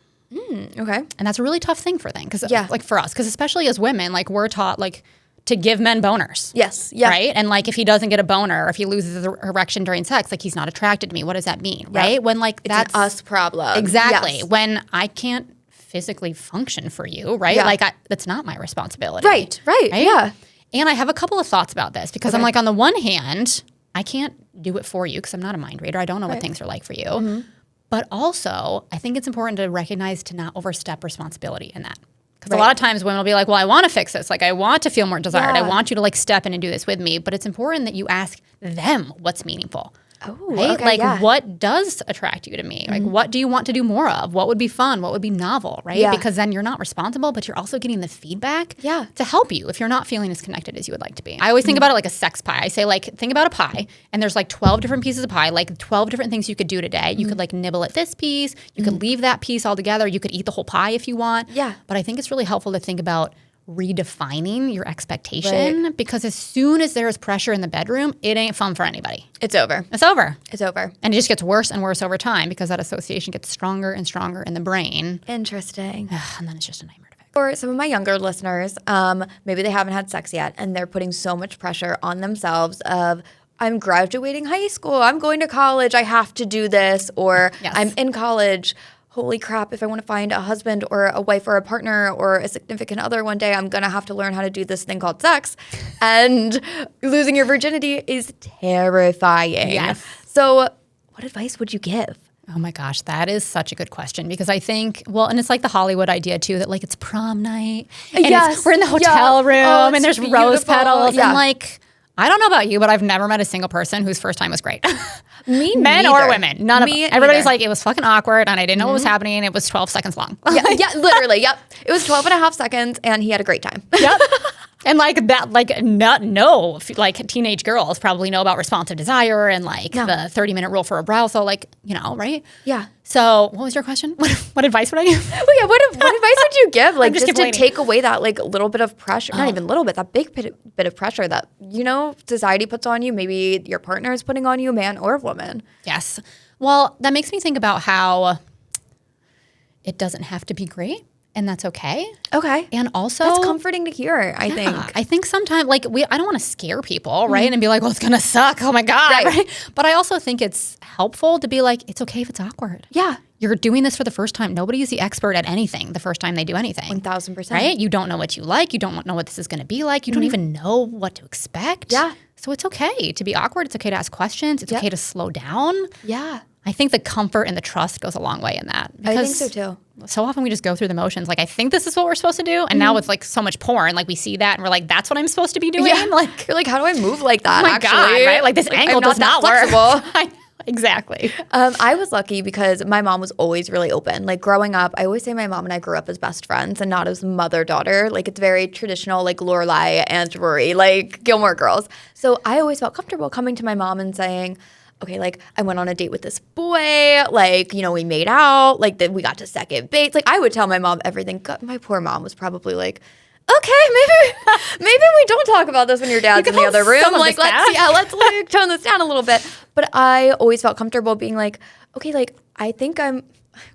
Okay. And that's a really tough thing because Yeah. like for us, because especially as women, like we're taught like to give men boners. Yes. Yeah. Right? And like if he doesn't get a boner or if he loses his erection during sex, like he's not attracted to me. What does that mean? Yeah. Right? When like It's that's an us problem. Exactly. Yes. When I can't physically function for you, right? Yeah. Like that's not my responsibility. Right. Yeah. And I have a couple of thoughts about this because I'm like, on the one hand, I can't do it for you because I'm not a mind reader. I don't know what things are like for you. But also, I think it's important to recognize to not overstep responsibility in that. Because a lot of times women will be like, well, I want to fix this. Like, I want to feel more desired. I want you to like step in and do this with me. But it's important that you ask them what's meaningful. Oh, Right? okay, Like, yeah. what does attract you to me? Like, what do you want to do more of? What would be fun? What would be novel, right? Yeah. Because then you're not responsible, but you're also getting the feedback Yeah. to help you if you're not feeling as connected as you would like to be. I always think about it like a sex pie. I say, like, think about a pie, and there's like 12 different pieces of pie, like 12 different things you could do today. You could like nibble at this piece. You could leave that piece altogether. You could eat the whole pie if you want. Yeah. But I think it's really helpful to think about redefining your expectation because as soon as there is pressure in the bedroom, it ain't fun for anybody. It's over. It's over. It's over. And it just gets worse and worse over time because that association gets stronger and stronger in the brain. Interesting. And then it's just a nightmare to fix. For some of my younger listeners, maybe they haven't had sex yet and they're putting so much pressure on themselves of, I'm graduating high school, I'm going to college, I have to do this, or Yes. I'm in college. Holy crap, if I want to find a husband or a wife or a partner or a significant other one day, I'm going to have to learn how to do this thing called sex. And losing your virginity is terrifying. Yes. So what advice would you give? Oh my gosh, that is such a good question because I think, well, and it's like the Hollywood idea too that like it's prom night and Yes. we're in the hotel room Oh, and it's there's rose beautiful. petals Yeah. and like, I don't know about you, but I've never met a single person whose first time was great. Me Men neither. or women, none of Me them. Everybody's neither. like, it was fucking awkward and I didn't know what was happening. It was 12 seconds long. Yeah, literally, yep. It was 12 and a half seconds and he had a great time. Yep. And like that, like like teenage girls probably know about responsive desire and like the 30-minute rule for arousal, like, you know, right? Yeah. So what was your question? What advice would I give? Well, yeah, what advice would you give? Like just just to complaining. take away that like little bit of pressure, not even little bit, that big bit of pressure that, you know, society puts on you, maybe your partner is putting on you, man or woman. Yes. Well, that makes me think about how it doesn't have to be great and that's okay. Okay. And also That's comforting to hear, I think. I think sometimes like I don't want to scare people, right? And be like, well, it's gonna suck. Oh my God. Right. But I also think it's helpful to be like, it's okay if it's awkward. Yeah. You're doing this for the first time. Nobody is the expert at anything the first time they do anything. 1000%. Right? You don't know what you like. You don't know what this is going to be like. You don't even know what to expect. Yeah. So it's okay to be awkward. It's okay to ask questions. It's okay to slow down. Yeah. I think the comfort and the trust goes a long way in that. I think so too. So often we just go through the motions. Like, I think this is what we're supposed to do. And now with like so much porn, like we see that and we're like, that's what I'm supposed to be doing. Yeah. Like, You're like, how do I move like that? oh my actually? God, right? Like this angle I'm does not that work. flexible. Exactly. I was lucky because my mom was always really open. Like growing up, I always say my mom and I grew up as best friends and not as mother-daughter. Like it's very traditional, like Lorelai and Rory, like Gilmore Girls. So I always felt comfortable coming to my mom and saying, okay, like I went on a date with this boy, like, you know, we made out, like we got to second base. Like I would tell my mom everything. God, my poor mom was probably like, okay, maybe we don't talk about this when your dad's in the other room. Like, let's like tone this down a little bit. But I always felt comfortable being like, okay, like I think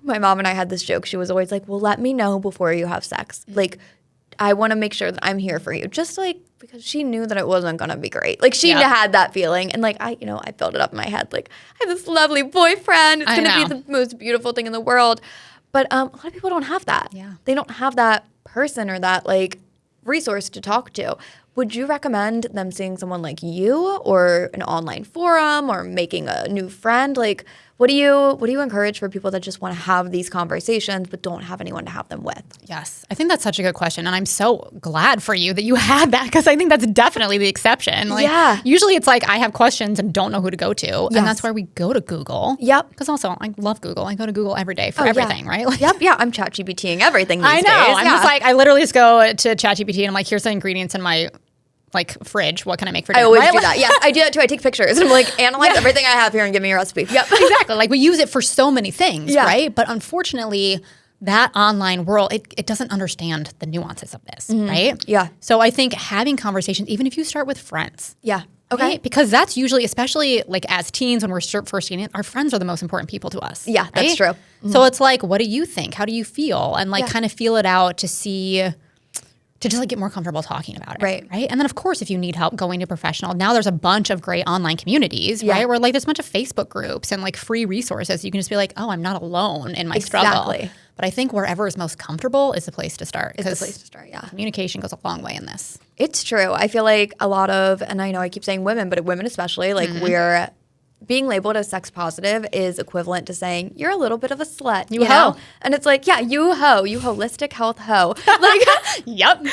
my mom and I had this joke. She was always like, well, let me know before you have sex. Like, I want to make sure that I'm here for you. Just like, because she knew that it wasn't going to be great. Like, she had that feeling. And like, I built it up in my head. Like, I have this lovely boyfriend. It's going to be the most beautiful thing in the world. But a lot of people don't have that. Yeah. They don't have that person or that like resource to talk to. Would you recommend them seeing someone like you or an online forum or making a new friend? Like, what do you encourage for people that just want to have these conversations but don't have anyone to have them with? Yes, I think that's such a good question. And I'm so glad for you that you had that, because I think that's definitely the exception. Like, usually it's like I have questions and don't know who to go to. Yes. And that's why we go to Google. Yep. Because also I love Google. I go to Google every day for everything, right? Like, yeah. I'm ChatGPTing everything these days. I know. I'm just like, I literally just go to ChatGPT and I'm like, here's the ingredients in my fridge. What can I make for dinner? I always do that. Yeah, I do that too. I take pictures and I'm like, analyze everything I have here and give me a recipe. Yep. Exactly. Like, we use it for so many things, right? But unfortunately, that online world, it doesn't understand the nuances of this, right? Yeah. So I think having conversations, even if you start with friends. Yeah. Okay. Right? Because that's usually, especially like as teens when we're first getting in, our friends are the most important people to us. Yeah, that's true. So it's like, what do you think? How do you feel? And like kind of feel it out to just like get more comfortable talking about it. Right. And then of course, if you need help going to professional, now there's a bunch of great online communities, right? Where like there's a bunch of Facebook groups and like free resources. You can just be like, oh, I'm not alone in my struggle. But I think wherever is most comfortable is the place to start. It's the place to start, Communication goes a long way in this. It's true. I feel like a lot of, and I know I keep saying women, but women especially, like we're being labeled as sex positive is equivalent to saying you're a little bit of a slut, you know? And it's like, yeah, you holistic health hoe. Like, Yep.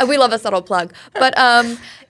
We love a subtle plug. But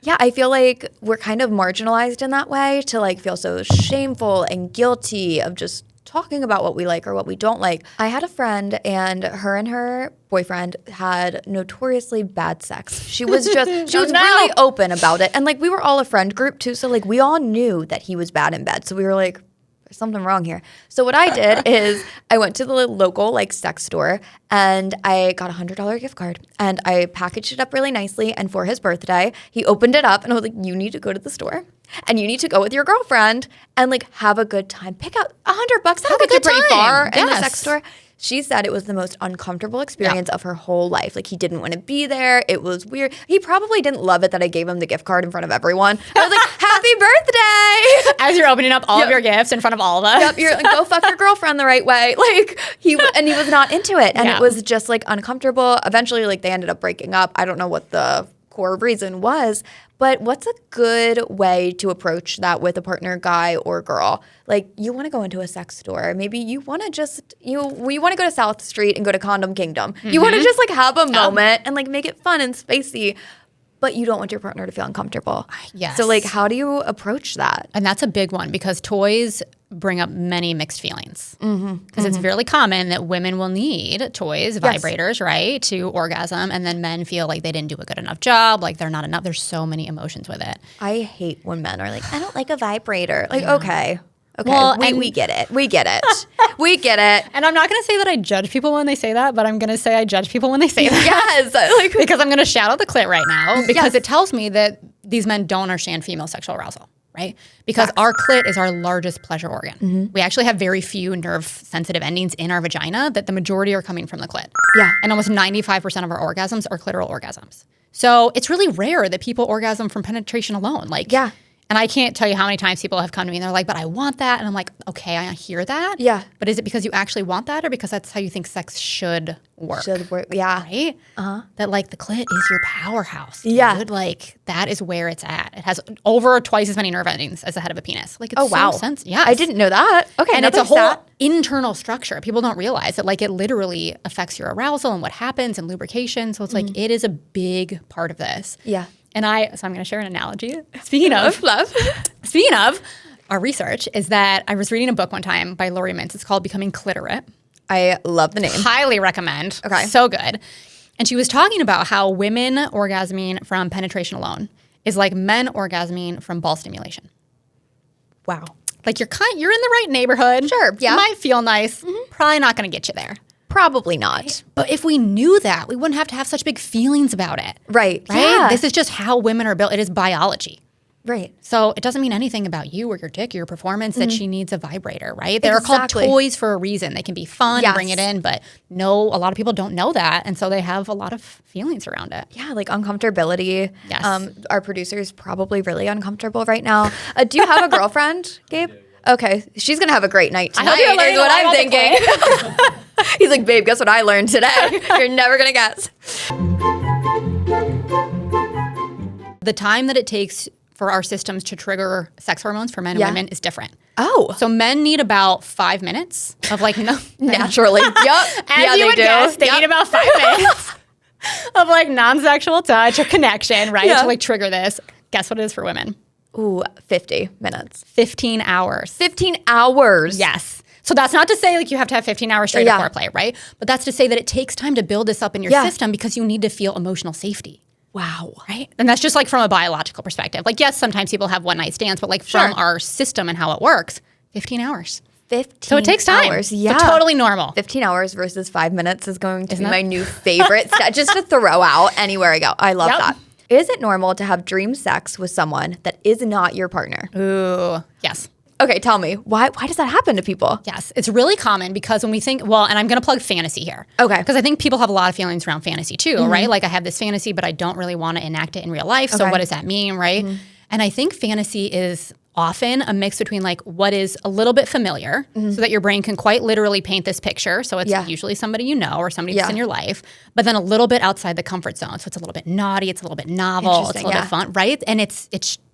yeah, I feel like we're kind of marginalized in that way to like feel so shameful and guilty of just talking about what we like or what we don't like. I had a friend and her boyfriend had notoriously bad sex. She was just, really open about it. And like, we were all a friend group too. So like, we all knew that he was bad in bed. So we were like, there's something wrong here. So what I did is I went to the local like sex store and I got $100 gift card and I packaged it up really nicely. And for his birthday, he opened it up and I was like, you need to go to the store. And you need to go with your girlfriend and like have a good time. Pick out $100. That'll get you pretty far in the sex store. She said it was the most uncomfortable experience of her whole life. Like, he didn't want to be there. It was weird. He probably didn't love it that I gave him the gift card in front of everyone. I was like, happy birthday! As you're opening up all of your gifts in front of all of us. Yep, you're like, go fuck your girlfriend the right way. Like, he was not into it. And it was just like uncomfortable. Eventually, like, they ended up breaking up. I don't know what the core reason was, but what's a good way to approach that with a partner, guy or girl? Like, you want to go into a sex store. Maybe you want to just, you want to go to South Street and go to Condom Kingdom. You want to just like have a moment and like make it fun and spacey, but you don't want your partner to feel uncomfortable. Yes. So like, how do you approach that? And that's a big one because toys bring up many mixed feelings. Because it's really common that women will need toys, vibrators, right, to orgasm, and then men feel like they didn't do a good enough job, like they're not enough. There's so many emotions with it. I hate when men are like, I don't like a vibrator. Like, okay. Well, we get it. We get it. We get it. And I'm not going to say that I judge people when they say that, but I'm going to say I judge people when they say that. Yes. Because I'm going to shout out the clit right now because it tells me that these men don't understand female sexual arousal. Right? Because our clit is our largest pleasure organ. We actually have very few nerve-sensitive endings in our vagina that the majority are coming from the clit. Yeah. And almost 95% of our orgasms are clitoral orgasms. So it's really rare that people orgasm from penetration alone. Like, and I can't tell you how many times people have come to me and they're like, but I want that. And I'm like, okay, I hear that. Yeah. But is it because you actually want that or because that's how you think sex should work? Yeah. Right? That like the clit is your powerhouse. Dude. Yeah. Like that is where it's at. It has over twice as many nerve endings as the head of a penis. Like it's wow. so sense. Yes. I didn't know that. Okay. And it's a whole internal structure. People don't realize that like it literally affects your arousal and what happens and lubrication. So it's like it is a big part of this. Yeah. And so I'm going to share an analogy. Speaking of our research is that I was reading a book one time by Lori Mintz. It's called Becoming Clitorate. I love the name. Highly recommend. Okay. So good. And she was talking about how women orgasming from penetration alone is like men orgasming from ball stimulation. Wow. Like you're in the right neighborhood. Sure. Yeah. You might feel nice. Probably not going to get you there. Probably not. But if we knew that, we wouldn't have to have such big feelings about it. Right. Right? Yeah. This is just how women are built. It is biology. Right. So it doesn't mean anything about you or your dick or your performance that she needs a vibrator, right? They're called Exactly. toys for a reason. They can be fun and bring Yes. it in, but no, a lot of people don't know that. And so they have a lot of feelings around it. Yeah, like uncomfortability. Yes. Our producer is probably really uncomfortable right now. Do you have a girlfriend, Gabe? Okay. She's going to have a great night tonight, hope you're learning is what a lot I'm thinking. He's like, babe, guess what I learned today? You're never going to guess. The time that it takes for our systems to trigger sex hormones for men and women is different. Oh. So men need about 5 minutes of like Naturally. Yep. As you would guess, they need about 5 minutes of like non-sexual touch or connection, right? Yeah. To like trigger this. Guess what it is for women? Ooh, 50 minutes. 15 hours. 15 hours. Yes. So that's not to say like you have to have 15 hours straight of Yeah. foreplay, right? But that's to say that it takes time to build this up in your Yeah. system because you need to feel emotional safety. Wow. Right? And that's just like from a biological perspective. Like, yes, sometimes people have one night stands, but like from Sure. our system and how it works, 15 hours. 15 So it takes time. hours. So Yeah. totally normal. 15 hours versus 5 minutes is going to be it? my new favorite stat, just to throw out anywhere I go. I love Yep. that. Is it normal to have dream sex with someone that is not your partner? Ooh, yes. Okay, tell me. Why does that happen to people? Yes, it's really common because when we think, well, and I'm going to plug fantasy here. Okay. Because I think people have a lot of feelings around fantasy too, right? Like I have this fantasy, but I don't really want to enact it in real life. So Okay. what does that mean, right? And I think fantasy is often a mix between like what is a little bit familiar so that your brain can quite literally paint this picture. So it's Yeah. usually somebody you know or somebody that's Yeah. in your life, but then a little bit outside the comfort zone. So it's a little bit naughty, it's a little bit novel, it's a Interesting, little yeah. bit fun, right? And it's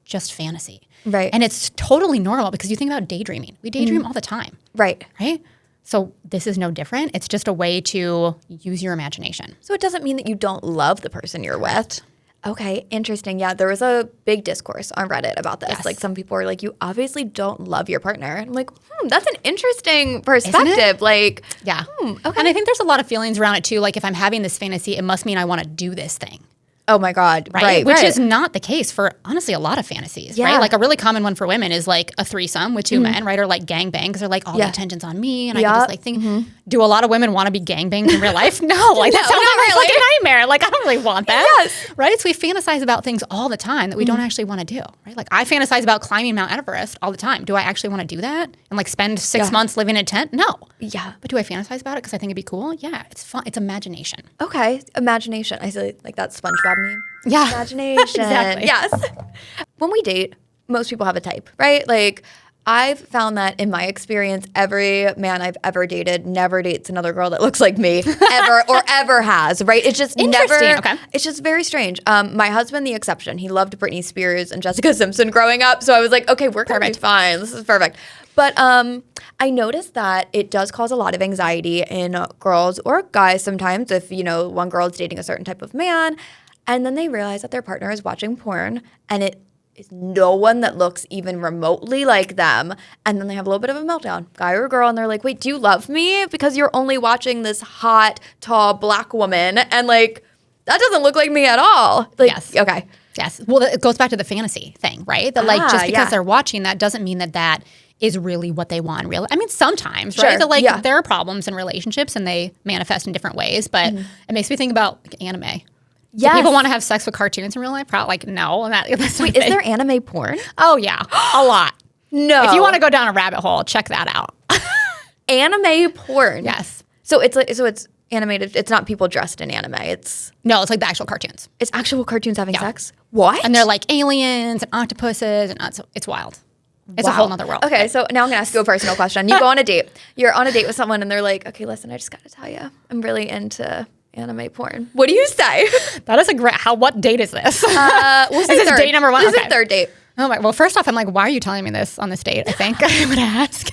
just fantasy. Right. And it's totally normal because you think about daydreaming. We daydream all the time. Right. Right? So this is no different. It's just a way to use your imagination. So it doesn't mean that you don't love the person you're with. Okay, interesting. Yeah, there was a big discourse on Reddit about this. Yes. Like some people are like, you obviously don't love your partner. And I'm like, that's an interesting perspective. Like, Yeah. okay. And I think there's a lot of feelings around it too. Like if I'm having this fantasy, it must mean I want to do this thing. oh my God. Right? Right. Which is not the case for honestly a lot of fantasies, Yeah. right? Like a really common one for women is like a threesome with two men, right? Or like gangbang because they're like all the Yeah. attention's on me. And I can Yup. just like think, do a lot of women want to be gangbanged in real life? No. Like that No, sounds not like a really. fucking nightmare. Like I don't really want that. Yes. Right? So we fantasize about things all the time that we don't actually want to do, right? Like I fantasize about climbing Mount Everest all the time. Do I actually want to do that? And like spend 6 Yeah. months living in a tent? No. Yeah. But do I fantasize about it because I think it'd be cool? Yeah, it's fun. It's imagination. Okay. Imagination. I say like that SpongeBob meme. Yeah. Imagination. Exactly. Yes. When we date, most people have a type, right? Like I've found that in my experience, every man I've ever dated never dates another girl that looks like me ever or ever has, right? It's just Interesting, never. okay. It's just very strange. My husband, the exception. He loved Britney Spears and Jessica Simpson growing up. So I was like, okay, we're going to be fine. This is perfect. But I noticed that it does cause a lot of anxiety in girls or guys sometimes if, one girl is dating a certain type of man and then they realize that their partner is watching porn and it is no one that looks even remotely like them. And then they have a little bit of a meltdown, guy or girl, and they're like, wait, do you love me? Because you're only watching this hot, tall, black woman and like, that doesn't look like me at all. Like, Yes. Okay. Yes. Well, it goes back to the fantasy thing, right? That like just because yeah. they're watching that doesn't mean that is really what they want. I mean, sometimes, Sure, right? That like yeah. there are problems in relationships and they manifest in different ways. But it makes me think about like, anime. Yes. Do people want to have sex with cartoons in real life? Probably like no. And that's Wait, is there anime porn? Oh yeah, a lot. No. If you want to go down a rabbit hole, check that out. Anime porn. Yes. So it's animated. It's not people dressed in anime. It's No, it's like the actual cartoons, actual cartoons having sex. What? and they're like aliens and octopuses, and it's wild. It's a Wow. whole nother world. Okay, so now I'm gonna ask you a personal question. You go on a date. You're on a date with someone, and they're like, "Okay, listen, I just gotta tell you, I'm really into anime porn." What do you say? That is a great. What date is this? We'll say Is this third. date number one? This Okay. is third date. Oh my! Well, first off, I'm like, why are you telling me this on this date? I think I would ask,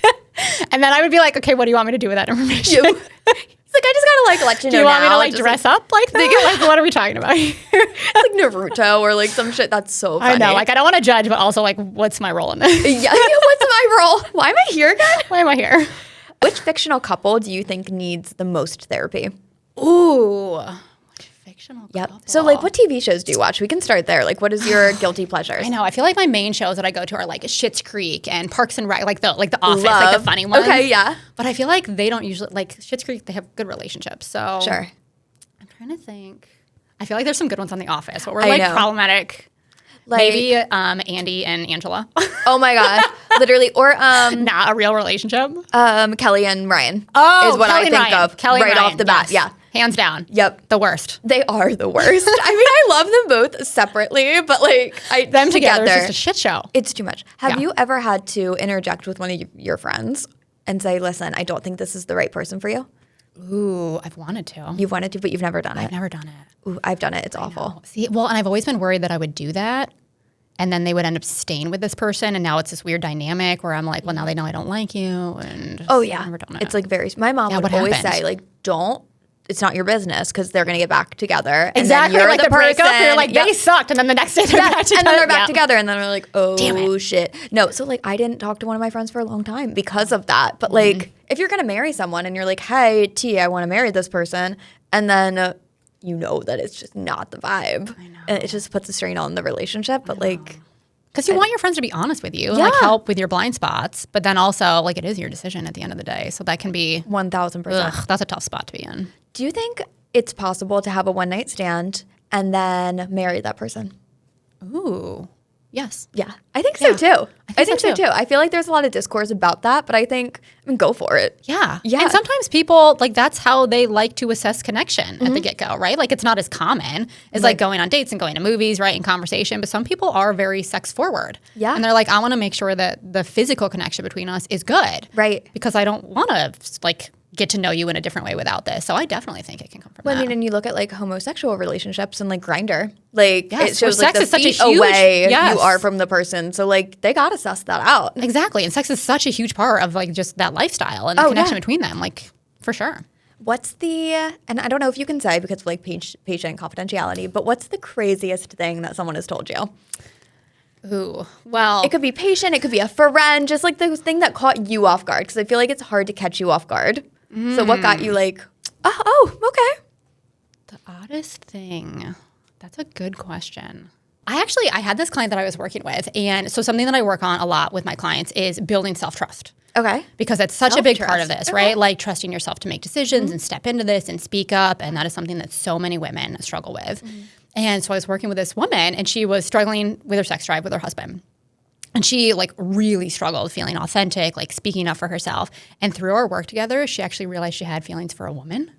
and then I would be like, okay, what do you want me to do with that information? He's like, I just gotta like let you know. Do you want me now, to like just, dress up like that? Like, what are we talking about here? like Naruto or like some shit? That's so funny. I know, like I don't want to judge, but also like, what's my role in this? yeah. What's my role? Why am I here again? Why am I here? Which fictional couple do you think needs the most therapy? Ooh, fictional Yep. couple. So like what TV shows do you watch? We can start there. Like what is your guilty pleasures? I know. I feel like my main shows that I go to are like Schitt's Creek and Parks and Rec, like the Office, like the funny ones. Okay, yeah. But I feel like they don't usually like Schitt's Creek. They have good relationships. So Sure. I'm trying to think. I feel like there's some good ones on The Office, but we're I like know. problematic. Like, Maybe Andy and Angela. oh my gosh. Literally. Or Not a real relationship. Kelly and Ryan is what Kelly I and think Ryan. of Kelly and right Ryan, off the bat. yes. Yeah. Hands down. Yep. The worst. They are the worst. I mean, I love them both separately, but like Them together is just a shit show. It's too much. Have Yeah. you ever had to interject with one of your friends and say, listen, I don't think this is the right person for you? Ooh, I've wanted to. You've wanted to, but you've never done it. I've never done it. Ooh, I've done it. It's awful. See, well, and I've always been worried that I would do that. And then they would end up staying with this person, and now it's this weird dynamic where I'm like, well, now they know I don't like you, and Oh yeah, I've never done it. it's like very. My mom Yeah, would what always happened? say like, "Don't. It's not your business because they're gonna get back together." And exactly then you're like the person. breakup. You're like Yep. they sucked, and then the next day they're back together, and then they're back Yeah. together, and then we're like, Damn "Oh it. shit!" No, so like I didn't talk to one of my friends for a long time because of that. But like, if you're gonna marry someone and you're like, "Hey, T, I want to marry this person," and then you know that it's just not the vibe, and it just puts a strain on the relationship. But like. Because you want your friends to be honest with you, and Yeah. like help with your blind spots, but then also like it is your decision at the end of the day. So that can be 1,000%. that's a tough spot to be in. Do you think it's possible to have a one night stand and then marry that person? Ooh, yes. Yeah, I think so too. I think so, too. I feel like there's a lot of discourse about that, but I mean, go for it. Yeah. Yeah. And sometimes people, like, that's how they like to assess connection Mm-hmm. at the get go, right? Like, it's not as common as like going on dates and going to movies, right? And conversation. But some people are very sex forward. Yeah. And they're like, I want to make sure that the physical connection between us is good. Right. Because I don't want to, like, get to know you in a different way without this. So I definitely think it can come from Well, that. I mean, and you look at like homosexual relationships and like Grindr, like Yes, it shows where like sex the is such a feet huge- away yes. you are from the person. So like they gotta suss that out. Exactly. And sex is such a huge part of, like, just that lifestyle and the Oh, connection yeah. between them, like, for sure. What's the and I don't know if you can say because of like patient confidentiality, but what's the craziest thing that someone has told you? Ooh. Well, It could be patient, it could be a friend, just like the thing that caught you off guard. Because I feel like it's hard to catch you off guard. So what got you like, oh, okay. the oddest thing. That's a good question. I had this client that I was working with. And so something that I work on a lot with my clients is building self-trust. Okay. Because it's such a big part of Self-trust. this, right? Like trusting yourself to make decisions and step into this and speak up. And that is something that so many women struggle with. And so I was working with this woman and she was struggling with her sex drive with her husband. And she like really struggled feeling authentic, like speaking up for herself. And through our work together, she actually realized she had feelings for a woman.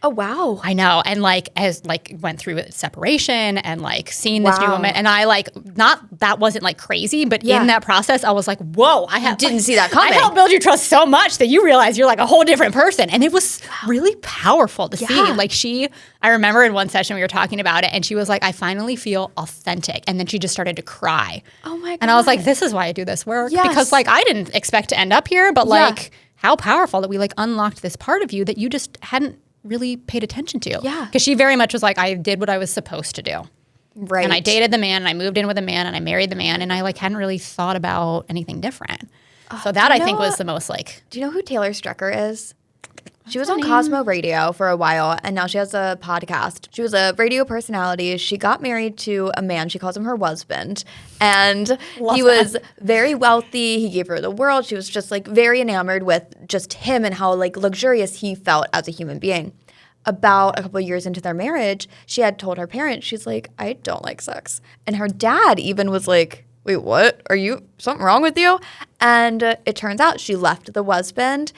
Oh, wow. I know. And like as like went through separation and like seeing this new Wow. woman. And I like that wasn't like crazy, but Yeah. in that process I was like, whoa, I didn't see that coming. I helped build your trust so much that you realize you're like a whole different person. And it was really powerful to see. Yeah. Like I remember in one session we were talking about it and she was like, I finally feel authentic. And then she just started to cry. Oh my God. And I was like, this is why I do this work. Yes. Because like I didn't expect to end up here, but Yeah. like how powerful that we like unlocked this part of you that you just hadn't really paid attention to. Yeah. Because she very much was like, I did what I was supposed to do. Right. And I dated the man and I moved in with a man and I married the man and I like hadn't really thought about anything different. So that I think was the most like. Do you know who Taylor Strecker is? She was on Cosmo Radio for a while, and now she has a podcast. She was a radio personality. She got married to a man. She calls him her husband. And he was very wealthy. He gave her the world. She was just like very enamored with just him and how like luxurious he felt as a human being. About a couple of years into their marriage, she had told her parents, she's like, I don't like sex. And her dad even was like, wait, what? Are you, something wrong with you? And it turns out she left the husband.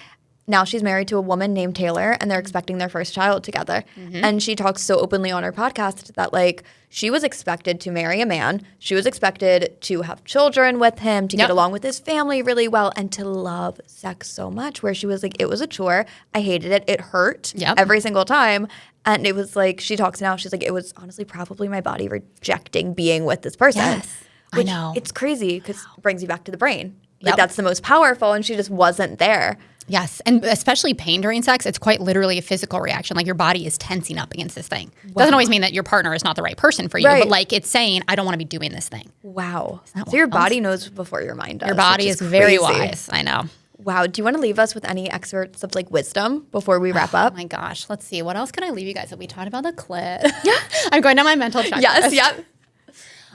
Now she's married to a woman named Taylor, and they're expecting their first child together. And she talks so openly on her podcast that, like, she was expected to marry a man. She was expected to have children with him, to get along with his family really well, and to love sex so much, where she was like, it was a chore. I hated it. It hurt every single time. And it was like, she talks now, she's like, it was honestly probably my body rejecting being with this person. Yes, Which, I know. It's crazy because it brings you back to the brain. Like, that's the most powerful, and she just wasn't there. Yes, and especially pain during sex, it's quite literally a physical reaction. Like your body is tensing up against this thing. Doesn't always mean that your partner is not the right person for you, Right. but like it's saying, I don't want to be doing this thing. Wow. that So your wild? body knows before your mind does. Your body which is very crazy. wise. I know. Wow. Do you want to leave us with any excerpts of like wisdom before we wrap up? Oh my gosh. Let's see. What else can I leave you guys? We talked about the clit. Yeah. I'm going down my mental checklist. Yes. Yep.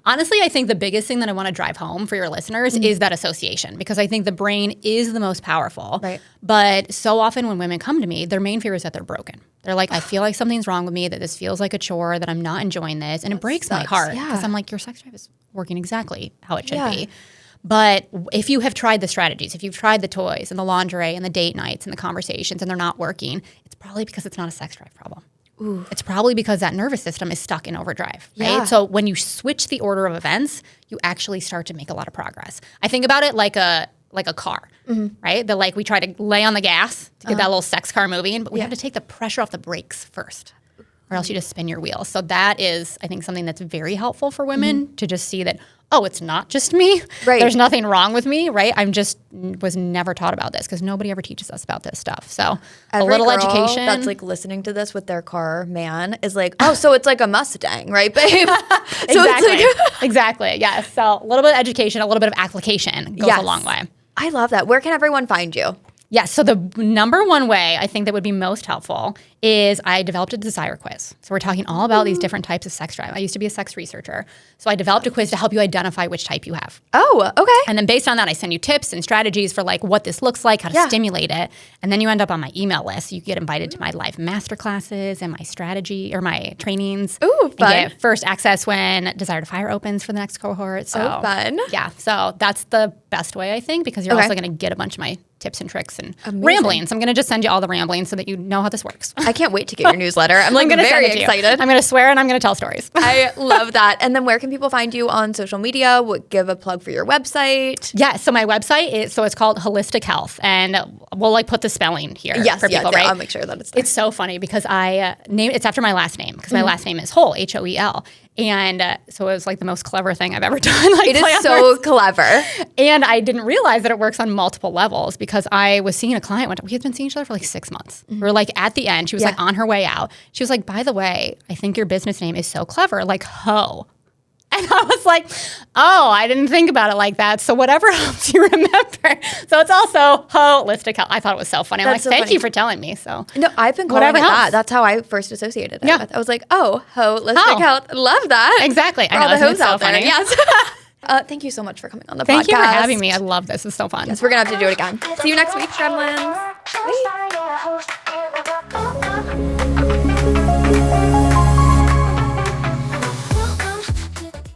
Honestly, I think the biggest thing that I want to drive home for your listeners is that association, because I think the brain is the most powerful. Right. But so often when women come to me, their main fear is that they're broken. They're like, I feel like something's wrong with me, that this feels like a chore, that I'm not enjoying this. And it breaks my heart because I'm like, your sex drive is working exactly how it should be. But if you have tried the strategies, if you've tried the toys and the lingerie and the date nights and the conversations and they're not working, it's probably because it's not a sex drive problem. Ooh. It's probably because that nervous system is stuck in overdrive, right? So when you switch the order of events, you actually start to make a lot of progress. I think about it like a car, right? That like we try to lay on the gas to get that little sex car moving, but we have to take the pressure off the brakes first, or else you just spin your wheels. So that is, I think, something that's very helpful for women to just see that, oh, it's not just me. Right. There's nothing wrong with me, right? I'm just was never taught about this because nobody ever teaches us about this stuff. So Every a little girl education. that's like listening to this with their car man is like, oh, so it's like a Mustang, right, babe? Exactly. Exactly. Yes. So a little bit of education, a little bit of application goes a long way. I love that. Where can everyone find you? Yes. So the number one way I think that would be most helpful is I developed a desire quiz. So we're talking all about these different types of sex drive. I used to be a sex researcher. So I developed a quiz to help you identify which type you have. Oh, okay. And then based on that, I send you tips and strategies for like what this looks like, how to stimulate it. And then you end up on my email list. You get invited to my live masterclasses and my strategy or my trainings. Ooh, fun. And get first access when Desire to Fire opens for the next cohort. So fun. Yeah. So that's the best way, I think, because you're also going to get a bunch of my tips and tricks and ramblings. I'm going to just send you all the ramblings so that you know how this works. I can't wait to get your newsletter. I'm like very excited. I'm going to swear and I'm going to tell stories. I love that. And then where can people find you on social media? Give a plug for your website. Yeah, so my website it's called Hoelistic Health, and we'll like put the spelling here for people, right? I'll make sure that it's there. It's so funny because I named it's after my last name because my last name is Hoel, Hoel. And so it was like the most clever thing I've ever done. Like, it is so clever. And I didn't realize that it works on multiple levels because I was seeing a client we had been seeing each other for like 6 months. We were like at the end, she was like on her way out. She was like, by the way, I think your business name is so clever, like Ho. And I was like, oh, I didn't think about it like that. So whatever helps you remember. So it's also Holistic Health. I thought it was so funny. I'm like, thank you for telling me. So no, I've been calling it that. That's how I first associated it. Yeah. I was like, oh, Holistic Health. Love that. Exactly. For all the hoes out there. Funny. Yes. Thank you so much for coming on the podcast. Thank you for having me. I love this. It's so fun. Yes, we're going to have to do it again. See you next week, gremlins. Bye.